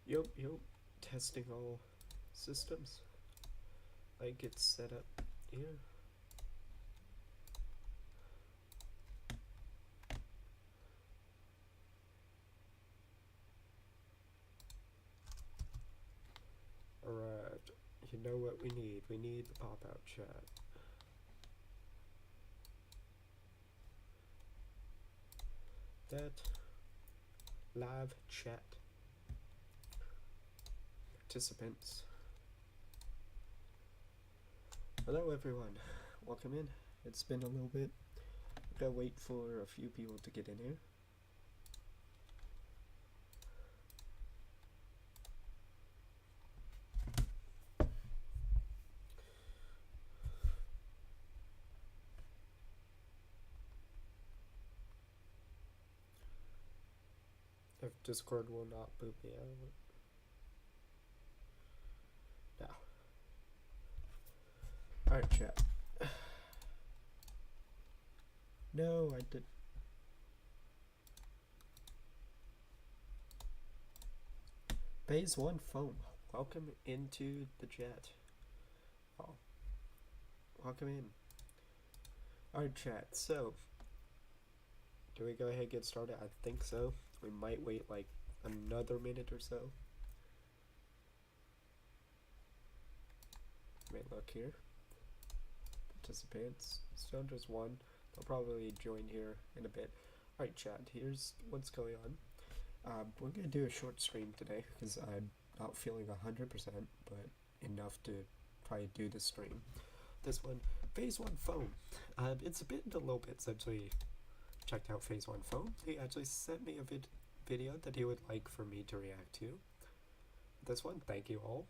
Yup, yup. Testing all systems. Like it's set up here. Alright. You know what we need? We need the pop-out chat. That live chat. Participants. Hello everyone. Welcome in. It's been a little bit. I gotta wait for a few people to get in here. If Discord will not boot me out of it. Now. Alright, chat. No, I did. Phase 1 foam. Welcome into the chat. Oh. Welcome in. Alright, chat. So, do we go ahead and get started? I think so. We might wait like another minute or so. May look here. Participants. Still just one. They'll probably join here in a bit. Alright, chat. Here's what's going on. We're gonna do a short stream today because I'm not feeling 100%, but enough to probably do the stream. This one, Phase 1 phone. It's been a little bit since we checked out Phase 1 phone. He actually sent me a video that he would like for me to react to. This one, thank you all.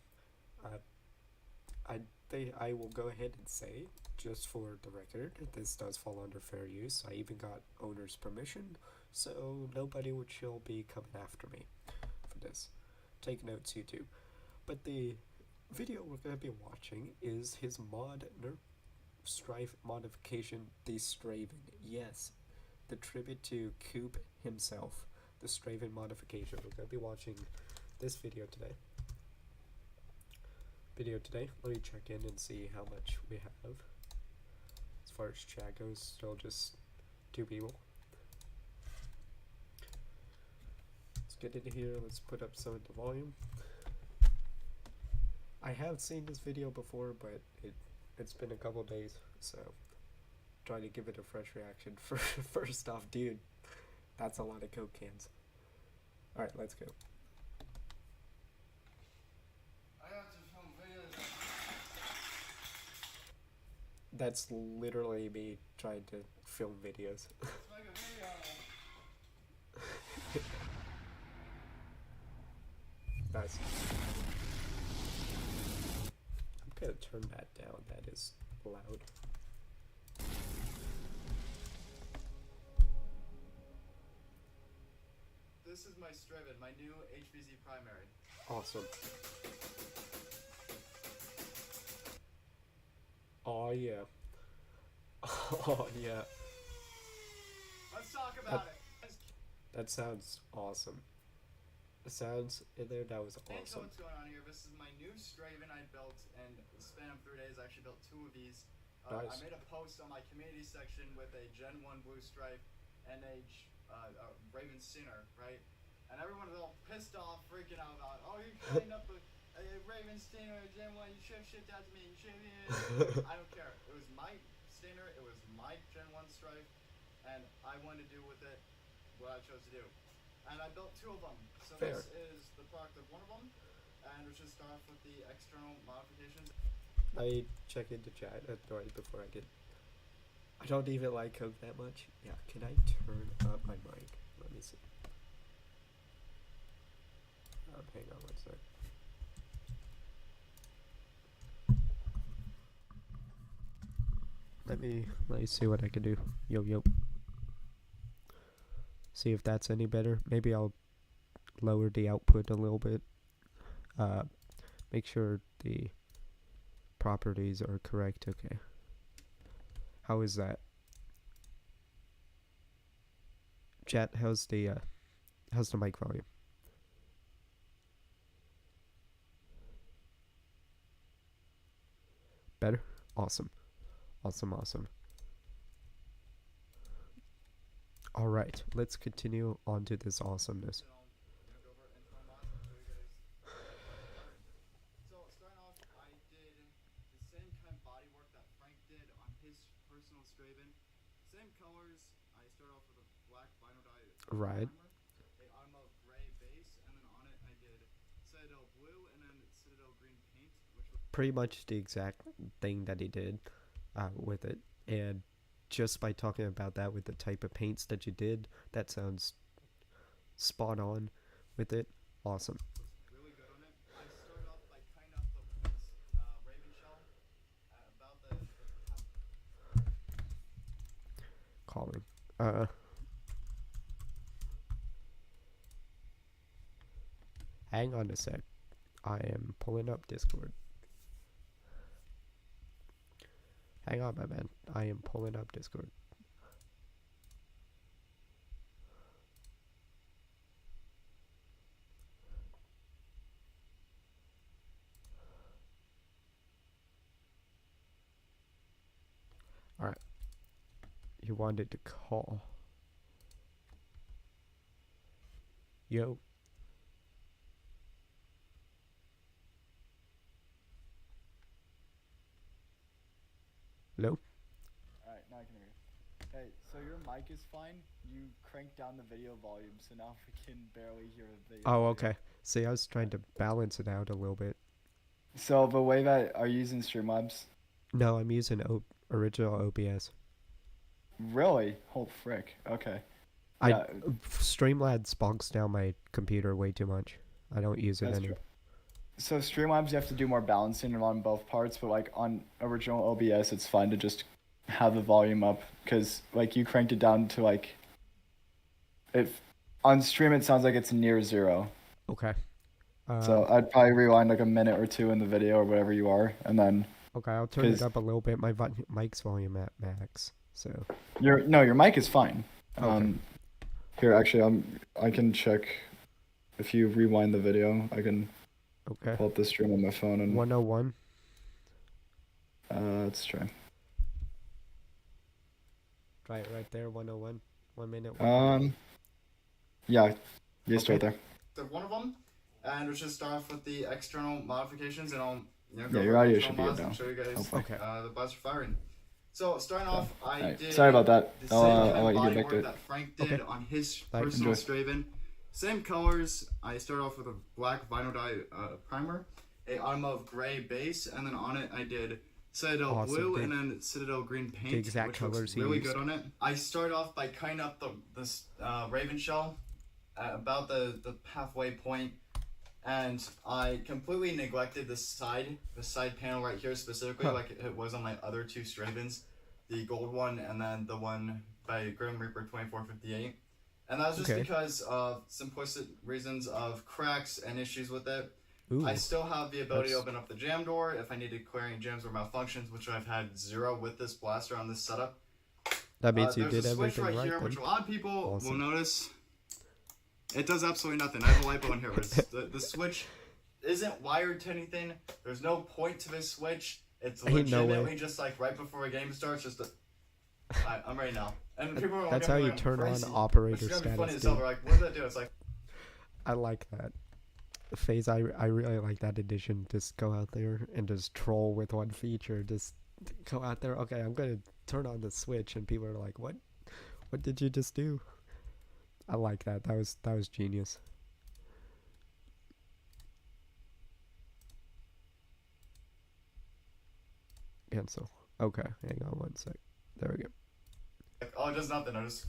I will go ahead and say, just for the record, this does fall under fair use. I even got owner's permission, so nobody will be coming after me for this. Take notes, you too. But the video we're going to be watching is his mod Nerf Strife modification, the Straven. Yes, the tribute to Coop himself, the Straven modification. We're going to be watching this video today. Let me check in and see how much we have. As far as chat goes, still just 2 people. Let's get into here. Let's put up some of the volume. I have seen this video before, but it's been a couple days, so trying to give it a fresh reaction. First off, dude, that's a lot of Coke cans. Alright, let's go. That's literally me trying to film videos. Nice. I'm gonna turn that down. That is loud. This is my Straven, my new HVZ primary. Awesome. Oh yeah. Oh yeah. Let's talk about it. That sounds awesome. The sounds in there, that was awesome. What's going on here? This is my new Straven I built, and in the span of 3 days I actually built 2 of these. Nice. I made a post on my community section with a Gen 1 Blue Strife and a Raven Sinner, right? And everyone was all pissed off, freaking out about, oh, you're cleaning up a Raven Stinger, Gen 1, you should have shipped that to me, you should have. I don't care. It was my Stinger, it was my Gen 1 Strife, and I wanted to do with it what I chose to do. And I built 2 of them. So Fair. This is the product of one of them, and let's just start off with the external modifications. I check into chat right before I get. I don't even like Coke that much. Yeah, can I turn up my mic? Let me see. Hang on one sec. Let me see what I can do. Yo. See if that's any better. Maybe I'll lower the output a little bit. Make sure the properties are correct. Okay. How is that? Chat, how's the mic volume? Better? Awesome. Awesome, awesome. Alright, let's continue on to this awesomeness. Go over internal mods and show you guys. So starting off, I did the same kind of body work that Frank did on his personal Straven. Same colors. I start off with a black vinyl dye Right. primer, a Automo gray base, and then on it I did Citadel blue and then Citadel green paint, which was Pretty much the exact thing that he did with it. And just by talking about that with the type of paints that you did, that sounds spot on with it. Awesome. really good on it. I started off by cutting up the Raven shell at about the Calling. Hang on a sec. I am pulling up Discord. Hang on, my man. I am pulling up Discord. Alright. You wanted to call. Yo. Hello? Alright, now I can hear you. Hey, so your mic is fine. You cranked down the video volume, so now we can barely hear the video. Oh, okay. See, I was trying to balance it out a little bit. So the way that are you using Streamlabs? No, I'm using original OBS. Really? Oh frick. Okay. I Yeah, Streamlabs bogs down my computer way too much. I don't use it that's anymore. true. So Streamlabs, you have to do more balancing on both parts, but like on original OBS, it's fine to just have the volume up because like you cranked it down to like if on stream it sounds like it's near zero. Okay. So I'd probably rewind like a minute or two in the video or whatever you are, and then Okay, I'll turn it 'cause- up a little bit. My mic's volume at max. So your mic is fine. Okay. Here actually I can check if you rewind the video. I can okay. pull up the stream on my phone and 101. let's try. Try it right there. 101. 1 minute. Yeah, yes, Okay. right there. one of them, and we'll just start off with the external modifications, and I'll Yeah, go your over audio internal should be mods good and now, show you guys hopefully. Okay. the blaster firing. So starting off, I Alright, did. sorry about that. The I'll, same I'll kind let of you body get back to work it. that Frank did Okay. on his Bye. personal Enjoy. Straven. Same colors. I start off with a black vinyl dye primer, a Automo gray base, and then on it I did Citadel Awesome. blue The- and then Citadel green paint, exact which colors looks he really used. good on it. I start off by cutting up this Raven shell at about the halfway point, and I completely neglected the side panel right here specifically, Huh. like it was on my other two Stravens, the gold one and then the one by Grim Reaper 2458. And that was just Okay. because of simplistic reasons of cracks and issues with it. Ooh. I still have the ability to That's- open up the jam door if I needed clearing jams or malfunctions, which I've had zero with this blaster on this setup. That means you There's did a switch everything right right here, then. which a lot of people Awesome. will notice. It does absolutely nothing. I have a lipo in here. But the switch isn't wired to anything. There's no point to this switch. It's Ain't no way. legitimately just like right before a game starts. Just a. Alright, I'm ready now. And people are That's gonna how be you like, turn on "Crazy," which operator is gonna be funny status, as hell. dude. They're like, what does that do? It's like, I like that. Phase, I really like that addition. Just go out there and just troll with one feature. Just go out there. Okay, I'm gonna turn on the switch, and people are like, "What? What did you just do?" I like that. That was genius. Cancel. Okay, hang on one sec. There we go. oh, it does nothing. I just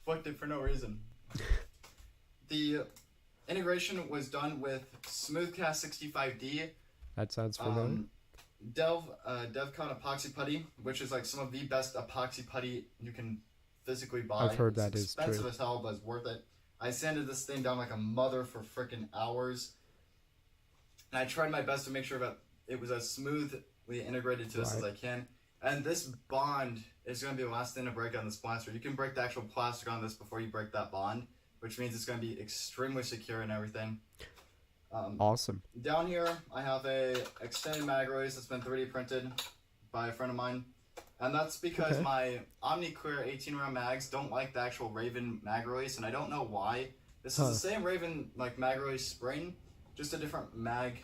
flicked it for no reason. The integration was done with Smoothcast 65D. That sounds familiar. DevCon epoxy putty, which is like some of the best epoxy putty you can physically buy. I've heard It's that is expensive true. as hell, but it's worth it. I sanded this thing down like a mother for freaking hours, and I tried my best to make sure that it was as smoothly integrated to this as I can. And this bond is going to be the last thing to break on this blaster. You can break the actual plastic on this before you break that bond, which means it's going to be extremely secure and everything. Awesome. Down here, I have a extended mag release that's been 3D printed by a friend of mine. And that's because Okay. my OmniClear 18 round mags don't like the actual Raven mag release, and I don't know why. This is Huh. the same Raven mag release spring, just a different mag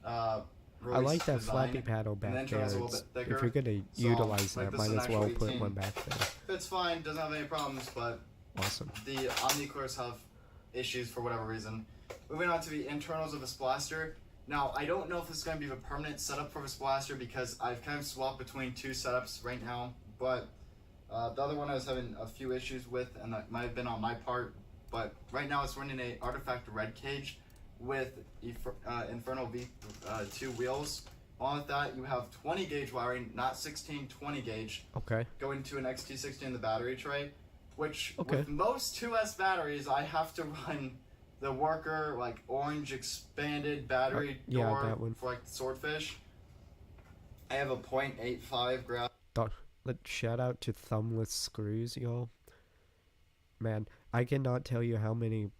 I release like that design. flappy paddle And the back intro there. is a little It's- bit thicker. if you're gonna So, utilize like, that, this might is an as well actual put 18. one back there. Fits fine, doesn't have any problems, but Awesome. the OmniClears have issues for whatever reason. Moving on to the internals of this blaster. Now, I don't know if this is going to be the permanent setup for this blaster because I've kind of swapped between two setups right now, but the other one I was having a few issues with, and that might have been on my part, but right now it's running a Artifact Red Cage with Inferno V2 wheels. Along with that, you have 20 gauge wiring, not 16, 20 gauge, Okay. going to an XT60 in the battery tray, which Okay. with most 2S batteries, I have to run the Worker orange expanded battery yeah, door that one. for the Swordfish. I have a .85 graph. Let's shout out to thumbless screws, y'all. Man, I cannot tell you how many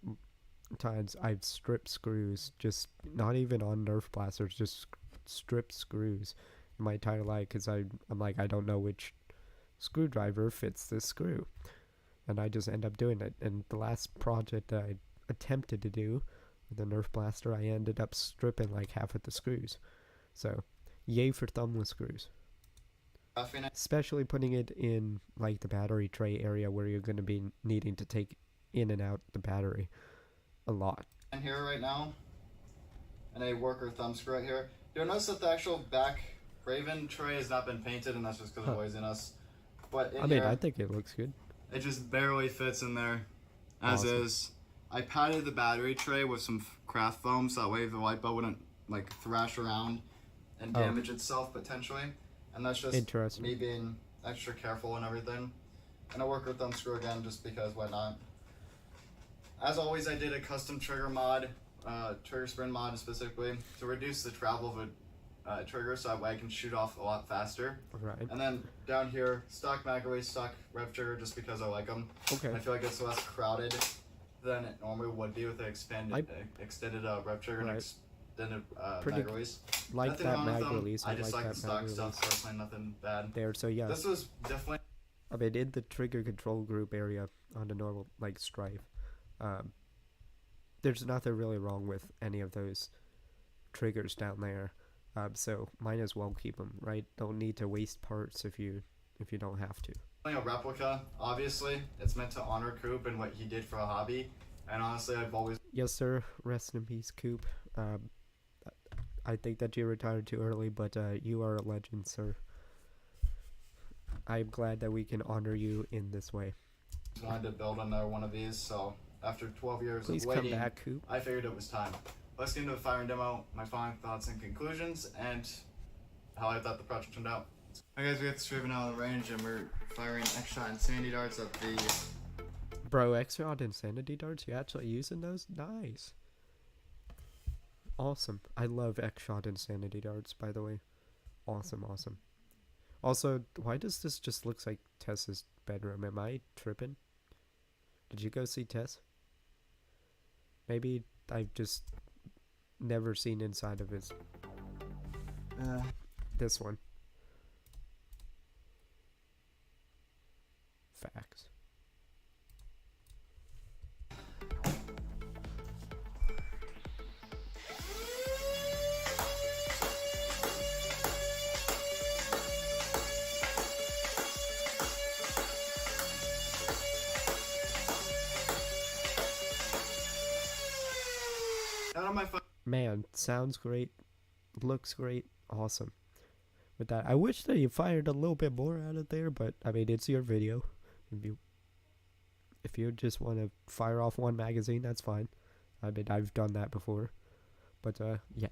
times I've stripped screws, just not even on Nerf blasters, just stripped screws in my entire life because I'm like, I don't know which screwdriver fits this screw. And I just end up doing it. And the last project that I attempted to do with the Nerf blaster, I ended up stripping like half of the screws. So, yay for thumbless screws. Especially putting it in like the battery tray area where you're going to be needing to take in and out the battery a lot. In here right now, and a Worker thumb screw right here. You'll notice that the actual back Raven tray has not been painted, and that's just because of laziness. But in I mean, here, I think it looks good. it just barely fits in there, as Awesome. is. I padded the battery tray with some craft foam, so that way the light bulb wouldn't thrash around and Oh. damage itself potentially. And that's just Interesting. me being extra careful and everything. And a Worker thumb screw again, just because why not? As always, I did a custom trigger mod, trigger spin mod specifically, to reduce the travel of a trigger, so that way I can shoot off a lot faster. Right. And then down here, stock mag release, stock rev trigger, just because I like them. Okay. I feel like it's less crowded than it normally would be with the extended rev trigger and Right. extended Pretty mag release. Like Nothing that wrong with mag them. release. I I just like like the that mag stock stuff release personally, nothing bad. there. So yeah, This was definitely I mean, in the trigger control group area on the normal like Strife, there's nothing really wrong with any of those triggers down there. So might as well keep them, right? Don't need to waste parts if you don't have to. a replica. Obviously, it's meant to honor Coop and what he did for a hobby. And honestly, I've always Yes, sir. Rest in peace, Coop. I think that you retired too early, but you are a legend, sir. I'm glad that we can honor you in this way. wanted to build another one of these. So after 12 years Please of come waiting, back, Coop. I figured it was time. Let's get into the firing demo, my final thoughts and conclusions, and how I thought the project turned out. Alright guys, we got this driven out of the range and we're firing X-Shot Insanity darts at the... Bro, X-Rod Insanity Darts, you actually using those? Nice. Awesome. I love X-Shot Insanity Darts, by the way. Awesome, awesome. Also, why does this just looks like Tess's bedroom? Am I tripping? Did you go see Tess? Maybe I've just never seen inside of his... this one. Facts. Out of my Man, sounds great, looks great, awesome. With that, I wish that you fired a little bit more out of there, but I mean, it's your video. If you just want to fire off one magazine, that's fine. I mean, I've done that before, but yeah,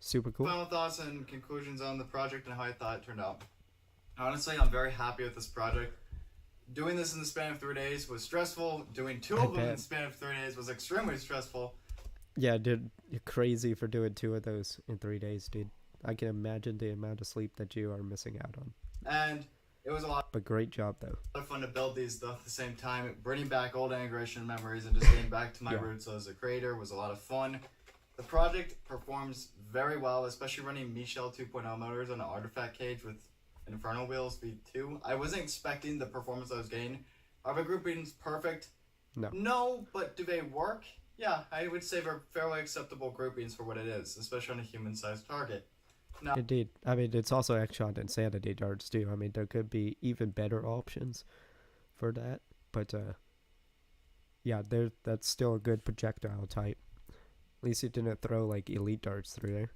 super cool. final thoughts and conclusions on the project and how I thought it turned out. Honestly, I'm very happy with this project. Doing this in the span of 3 days was stressful. Doing two I of them in bet. the span of 3 days was extremely stressful. Yeah, dude, you're crazy for doing 2 of those in 3 days, dude. I can imagine the amount of sleep that you are missing out on. And it was a lot But great job, though. of fun to build these though at the same time. Bringing back old integration memories and just getting back to my Yeah. roots as a creator was a lot of fun. The project performs very well, especially running Michelle 2.0 motors on an artifact cage with Infernal Wheels V2. I wasn't expecting the performance I was getting. Are the groupings perfect? No. No, but do they work? Yeah, I would say they're fairly acceptable groupings for what it is, especially on a human-sized target. Now, Indeed. I mean, it's also X-Shot Insanity darts too. I mean, there could be even better options for that, but yeah, that's still a good projectile type. At least you didn't throw like elite darts through there,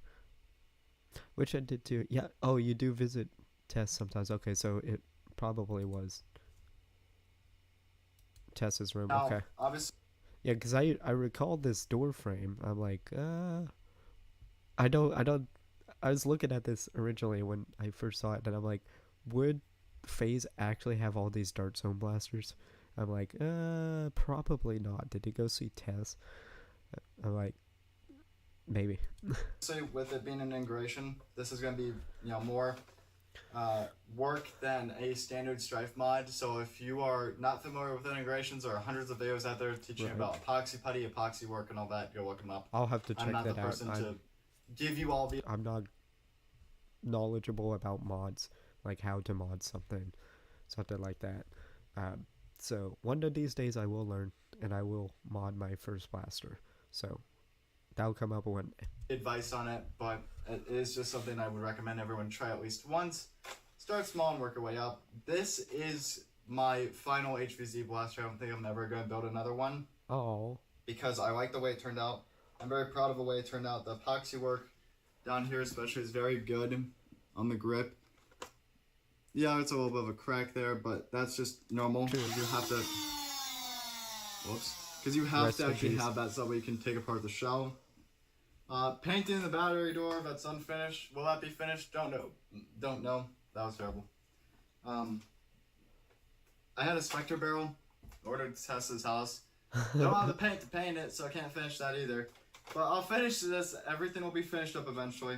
which I did too. Yeah. Oh, you do visit tests sometimes. Okay, so it probably was Tess's room. now Okay. obviously, Yeah, because I recalled this door frame. I'm like, I don't. I was looking at this originally when I first saw it, and I'm like, would FaZe actually have all these Dart Zone blasters? I'm like, probably not. Did he go see Tess? I'm like, maybe. with it being an integration, this is going to be more work than a standard Strife mod. So if you are not familiar with integrations, there are hundreds of videos out there teaching Right. about epoxy putty, epoxy work, and all that. Go look them up. I'll have to check I'm not the that out. person to give you all the. I'm not knowledgeable about mods, like how to mod something like that. So one of these days I will learn, and I will mod my first blaster. So that'll come up one day. Advice on it, but it is just something I would recommend everyone try at least once. Start small and work your way up. This is my final HVZ blaster. I don't think I'm ever going to build another one Oh, because I like the way it turned out. I'm very proud of the way it turned out. The epoxy work down here especially is very good on the grip. Yeah, it's a little bit of a crack there, but that's just normal. True. You have to... Whoops. Because you have Rest to in actually peace. have that so that you can take apart the shell. Painting the battery door that's unfinished. Will that be finished? Don't know. Don't know. That was terrible. I had a Spectre barrel. Ordered to test his house. Don't have the paint to paint it, so I can't finish that either. But I'll finish this. Everything will be finished up eventually.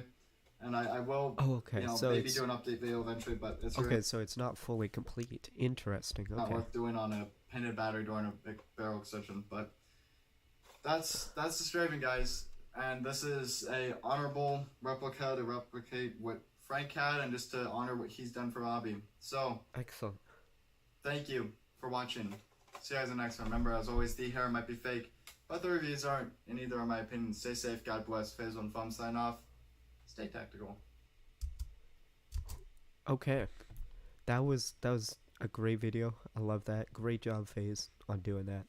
And I will, oh, okay. So maybe it's do an update video eventually, but it's okay. really So it's not fully complete. Interesting. not Okay. worth doing on a painted battery door and a big barrel extension. But that's the Straven, guys. And this is a honorable replica to replicate what Frank had and just to honor what he's done for hobby. So, Excellent. thank you for watching. See you guys in the next one. Remember, as always, the hair might be fake, but the reviews aren't, and neither are my opinions. Stay safe, God bless. FaZe1Fum sign off. Stay tactical. Okay, that was a great video. I love that. Great job, FaZe, on doing that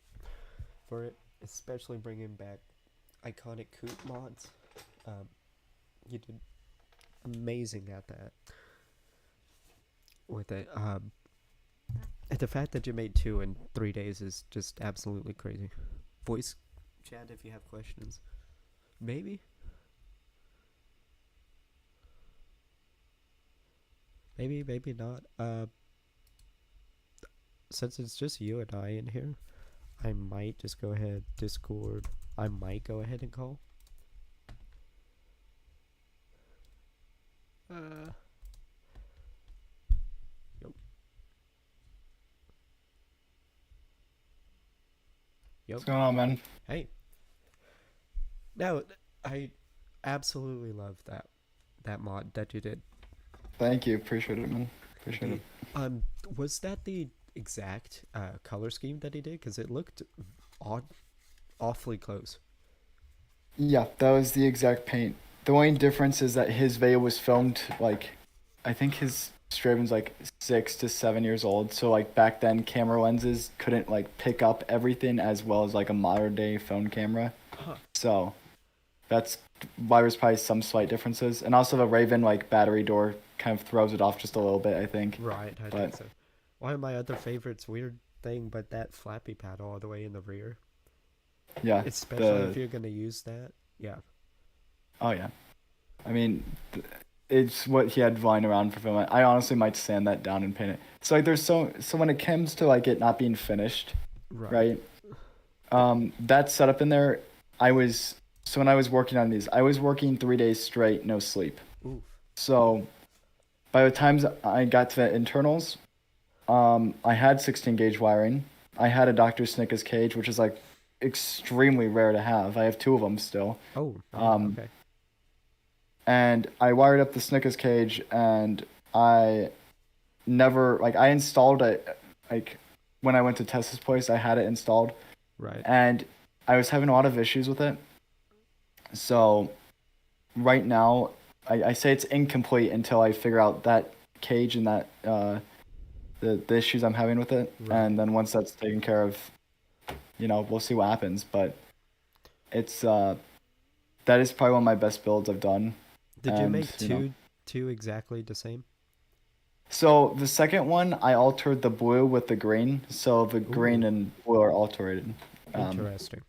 for it, especially bringing back iconic Coot mods. You did amazing at that with it. And the fact that you made 2 in 3 days is just absolutely crazy. Voice chat if you have questions. Maybe. Maybe not. Since it's just you and I in here, I might just go ahead Discord. I might go ahead and call. Yep. What's going on, man? Hey. No, I absolutely love that mod that you did. Thank you. Appreciate it, man. Appreciate it. Was that the exact color scheme that he did? Because it looked awfully close. Yeah, that was the exact paint. The only difference is that his video was filmed, like, I think his Straven's like 6 to 7 years old. So, like, back then, camera lenses couldn't, like, pick up everything as well as, like, a modern day phone camera. Huh. So, that's why there's probably some slight differences. And also, the Raven, like, battery door kind of throws it off just a little bit, I think. Right, I think But- so. One of my other favorites, weird thing, but that flappy pad all the way in the rear. Yeah. Especially if you're going to use that. Yeah. Oh yeah, I mean, it's what he had lying around for film. I honestly might sand that down and paint it. So like, there's so when it comes to like it not being finished, right? That setup in there, when I was working on these, I was working 3 days straight, no sleep. Oof. So by the times I got to the internals, I had 16 gauge wiring. I had a Dr. Snickers cage, which is like extremely rare to have. I have two of them still. Oh, Um, okay. and I wired up the Snickers cage, and I never like I installed it like when I went to test this place. I had it installed, Right. and I was having a lot of issues with it. So right now, I say it's incomplete until I figure out that cage and that the issues I'm having with it, Right. and then once that's taken care of, we'll see what happens. But it's that is probably one of my best builds I've done. Did you And, make two exactly the same? So the second one, I altered the blue with the green, so the green Ooh. and blue are altered. Interesting.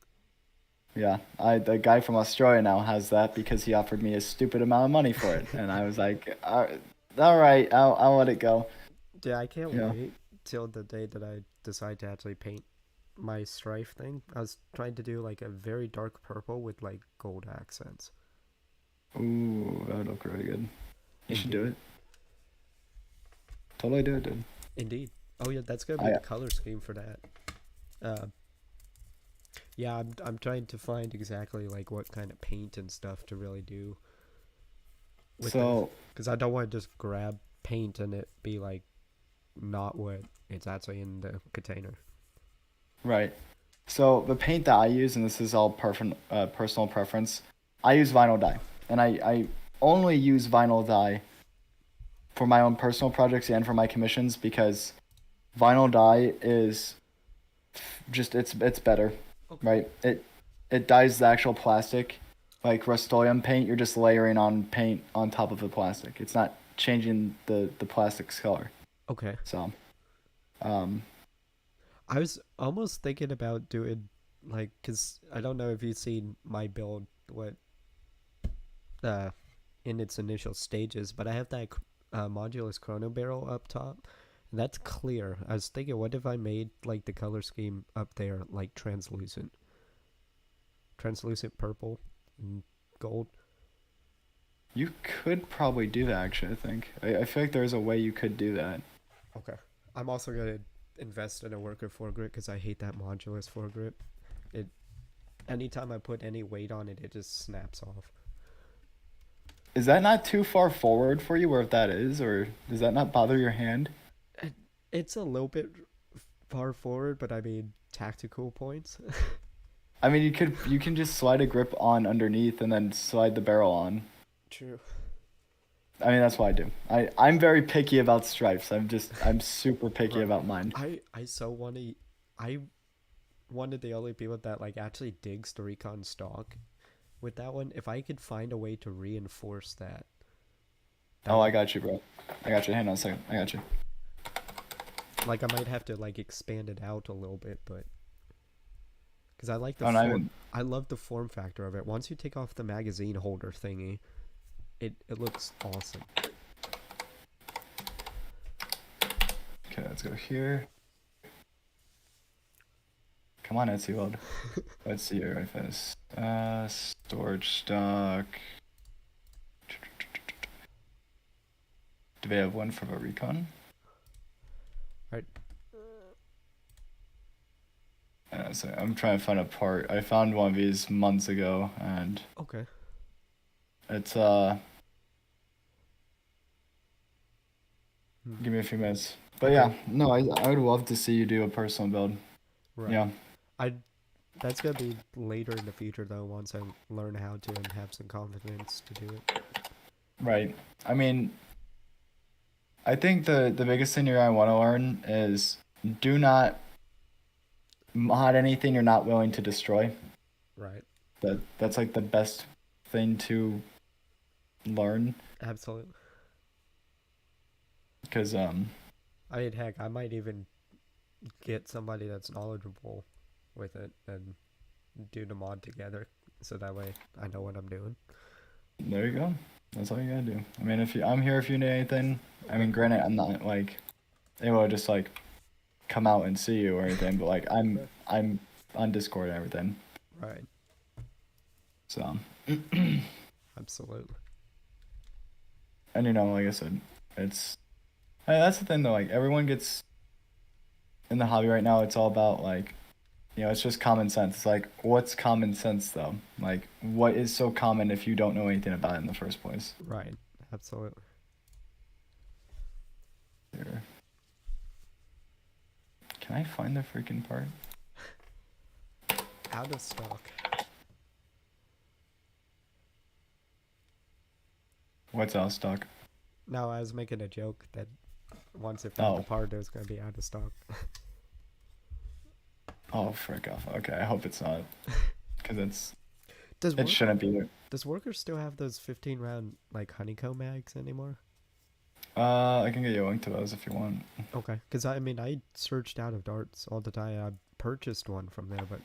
Yeah, the guy from Australia now has that because he offered me a stupid amount of money for it, and I was like, all right, I'll let it go. Yeah, I can't Yeah. wait till the day that I decide to actually paint my strife thing. I was trying to do like a very dark purple with like gold accents. Ooh, that would look really good. You should do Indeed. it. Totally do it, dude. Indeed. Oh yeah, that's gonna be the color scheme for that. Uh, yeah, I'm trying to find exactly like what kind of paint and stuff to really do. So Because I don't want to just grab paint and it be like not what it's actually in the container. right. So the paint that I use, and this is all personal preference, I use vinyl dye, and I only use vinyl dye for my own personal projects and for my commissions because vinyl dye is just it's better, Okay. right? It dyes the actual plastic, like Rust-Oleum paint. You're just layering on paint on top of the plastic. It's not changing the plastic's color. Okay. So, um, I was almost thinking about doing like, cause I don't know if you've seen my build, what, uh, in its initial stages, but I have that modulus chrono barrel up top. And that's clear. I was thinking, what if I made like the color scheme up there like translucent purple and gold? you could probably do that. Actually, I think I feel like there's a way you could do that. Okay. I'm also gonna invest in a worker foregrip because I hate that modulus foregrip. It anytime I put any weight on it, it just snaps off. Is that not too far forward for you, or if that is, or does that not bother your hand? It's a little bit far forward, but I mean tactical points. I mean, you can just slide a grip on underneath and then slide the barrel on. True. I mean, that's what I do. I'm very picky about stripes. I'm super picky Right. about mine. I so want to. I one of the only people that like actually digs the recon stock. With that one, if I could find a way to reinforce that. Oh, I got you, bro. I got you. Hang on a second. I got you. Like I might have to like expand it out a little bit, but because I like the Oh, not even. I love the form factor of it. Once you take off the magazine holder thingy, it looks awesome. Okay, let's go here. Come on, Etsy World. Let's see your face. Storage stock. Do they have one for the recon? Right. So I'm trying to find a part. I found one of these months ago, and Okay. it's Give me a few minutes. But Okay. yeah, no, I would love to see you do a personal build. Right. Yeah. That's gonna be later in the future though. Once I learn how to and have some confidence to do it. Right. I mean, I think the biggest thing you're gonna want to learn is do not mod anything you're not willing to destroy. Right. That's like the best thing to learn Absolutely. because I mean, heck, I might even get somebody that's knowledgeable with it and do the mod together, so that way I know what I'm doing. there you go. That's all you gotta do. I mean, I'm here if you need anything. I mean, granted, I'm not like able to just like come out and see you or anything, but like I'm on Discord and everything. Right. So, Absolutely. and like I said, that's the thing though. Like everyone gets in the hobby right now. It's all about like You know, it's just common sense. It's like, what's common sense though? Like, what is so common if you don't know anything about it in the first place? Right. Absolutely. Here. Can I find the freaking part? Out of stock. What's out of stock? No, I was making a joke that once it found the Oh. part, it was gonna be out of stock. Oh, frick off. Okay, I hope it's not. Because Does it shouldn't be there. does Worker still have those 15 round like honeycomb mags anymore? I can get you a link to those if you want. Okay, because I mean I searched out of darts all the time. I purchased one from there, but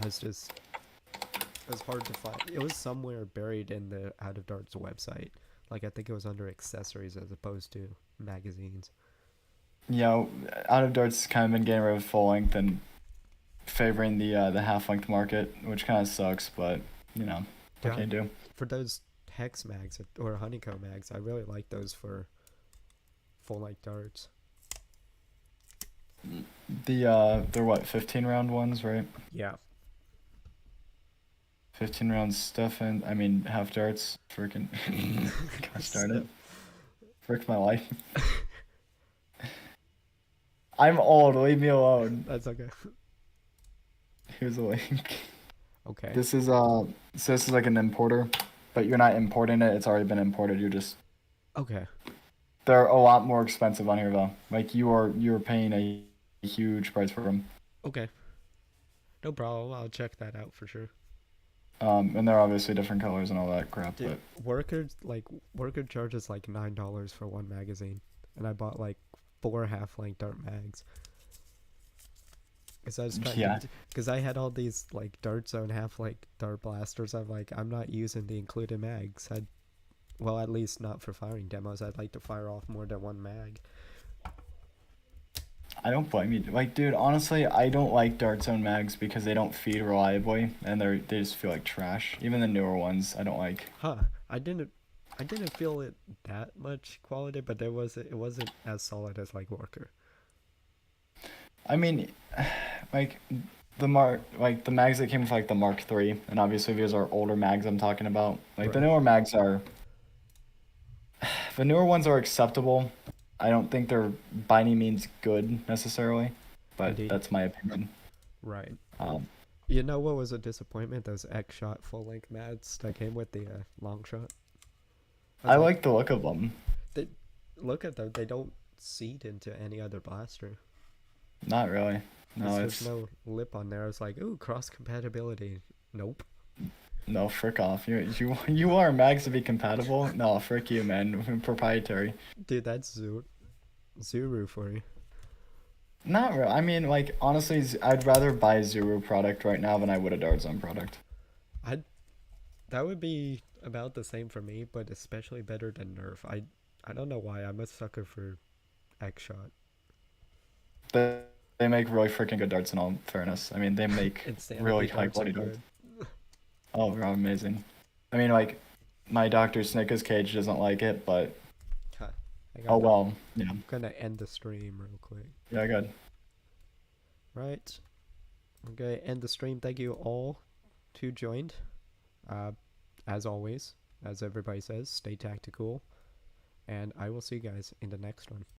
it was hard to find. It was somewhere buried in the Out of Darts website. Like I think it was under accessories as opposed to magazines. You know, out of darts kind of been getting rid of full length and favoring the half length market, which kind of sucks, but you know, what Yeah. can you do? For those hex mags or honeycomb mags, I really like those for full length darts. They're what, 15 round ones, right? Yeah. 15 round stuff and I mean half darts. Freaking got started. Frick my life. I'm old. Leave me alone. That's okay. Here's a link. Okay. So this is like an importer, but you're not importing it. It's already been imported. You're just Okay. they're a lot more expensive on here though. Like you're paying a huge price for them. Okay. No problem. I'll check that out for sure. And they're obviously different colors and all that crap. Dude, Worker charges like $9 for one magazine, and I bought like 4 half-length dart mags. Cause I was trying Yeah. because I had all these like dart zone half-length dart blasters. I'm not using the included mags. Well, at least not for firing demos. I'd like to fire off more than one mag. I don't blame you. Like, dude, honestly, I don't like Dart Zone mags because they don't feed reliably and they just feel like trash. Even the newer ones, I don't like. Huh? I didn't feel it that much quality, but it wasn't as solid as like Worker. I mean, like the mags that came with like the Mark III, and obviously these are older mags I'm talking about. Like the Right. newer mags are, the newer ones are acceptable. I don't think they're by any means good necessarily, but Indeed. that's my opinion. Right. Um, You know what was a disappointment? Those X-Shot full-length mags that came with the long shot. I like the look of them. Look at them. They don't seat into any other blaster. Not really. No, There's it's no lip on there. I was like, ooh, cross compatibility. Nope. no frick off. You want mags to be compatible? No, frick you, man. Proprietary. Dude, that's Zuru for you. Not real. I mean, like honestly, I'd rather buy a Zuru product right now than I would a Dart Zone product. That would be about the same for me, but especially better than Nerf. I don't know why. I'm a sucker for X-Shot. They make really freaking good darts in all fairness. I mean, they make Insanity really darts high are quality darts. good. Oh, they're amazing. I mean, like my Dr. Snickers cage doesn't like it, but Huh. Hang oh on, well. Yeah. I'm gonna end the stream real quick. Yeah, good. Right. I'm gonna end the stream. Thank you all who joined. As always, as everybody says, stay tactical. And I will see you guys in the next one.